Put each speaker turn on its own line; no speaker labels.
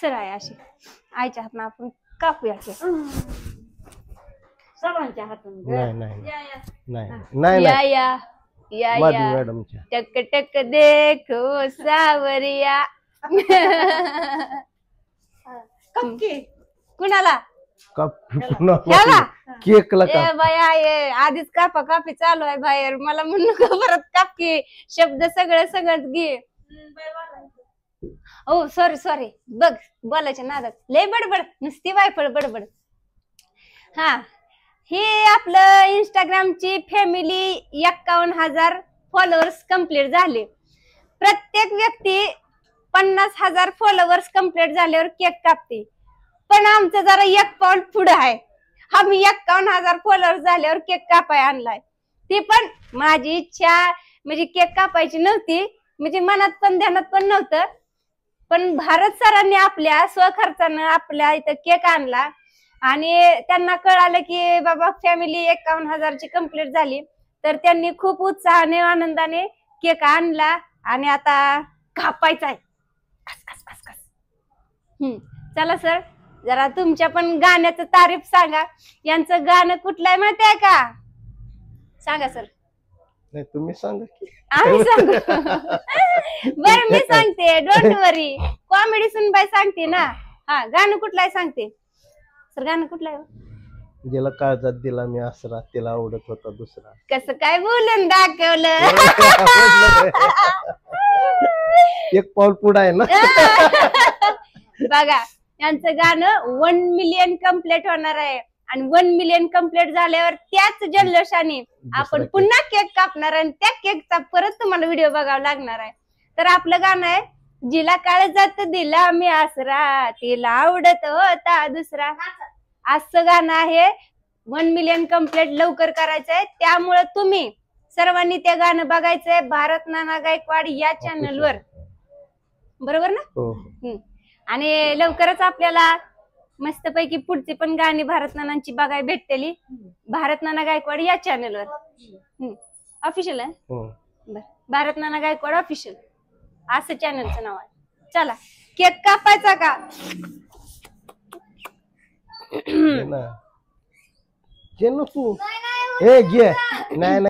सरळ आहे अशी आईच्या हातनं आपण कापूया की
सर्वांच्या हातून
नाही नाही
या, या.
नाही नाही
या
नाही
या या
माझी
या
मॅडमच्या
टक टक देखो सावरिया
कपके
कुणाला
कप
ह्याला?
केकला
ए
का
बाया ये आधीच कापा कापी चालू आहे बाहेर मला म्हणू का परत कापकी शब्द सगळं घे ओ सॉरी सॉरी बघ बोलायच्या नादात लय बडबड नुसती वायफळ बडबड हा हे आपलं इंस्टाग्रामची फॅमिली 51,000 फॉलोअर्स कंप्लीट झाले प्रत्येक व्यक्ती 50,000 फॉलोअर्स कंप्लीट झाल्यावर केक कापते पण आमचं जरा एक पाऊल पुढे आहे आम्ही 51,000 फॉलोअर्स झाल्यावर केक कापाय आणलाय ती पण माझी इच्छा म्हणजे केक कापायची नव्हती म्हणजे मनात पण ध्यानात पण नव्हतं पण भारत सरांनी आपल्या स्वखर्चानं आपल्या इथं केक आणला आणि त्यांना कळालं की बाबा फॅमिली 51,000ची कंप्लीट झाली तर त्यांनी खूप उत्साहाने आनंदाने केक आणला आणि आता कापायचा आहे कस कस कस कस चला सर जरा तुमच्या पण गाण्याचं तारीफ सांगा यांचं गाणं कुठलं आहे माहिती आहे का सांगा सर
नाही तुम्ही सांगा की
आम्ही सांगू बर मी सांगते डोंट वरी कॉमेडी सुनबाई सांगते ना हा गाणं कुठलं आहे सांगते सर गाणं कुठलं आहे
ज्याला काळजात दिला मी आसरा त्याला आवडत होता दुसरा
कसं काय बोलून दाखवलं
एक पाऊल पुढे आहे ना
बघा यांचं गाणं 1 मिलियन कम्प्लीट होणार आहे आणि 1 मिलियन कम्प्लीट झाल्यावर त्याच जल्लोषाने आपण पुन्हा केक कापणार आणि त्या केकचा परत तुम्हाला व्हिडिओ बघावा लागणार आहे तर आपलं गाणं आहे जिला काळजात दिला मी आसरा तिला आवडत होता दुसरा असं गाणं आहे 1 मिलियन कम्प्लीट लवकर करायचं आहे त्यामुळे तुम्ही सर्वांनी ते गाणं बघायचंय भारत नाना गायकवाड या चॅनलवर बरोबर ना
हो
आणि लवकरच आपल्याला मस्तपैकी पुढची पण गाणी भारत नानांची बघायला भेटतेली भारत नाना गायकवाड या चॅनलवर ऑफिशियल आहे
हो
बर भारत नाना गायकवाड ऑफिशियल असं चॅनलचं नाव आहे चला केक कापायचा का
घे ना घे नको हे घे नाही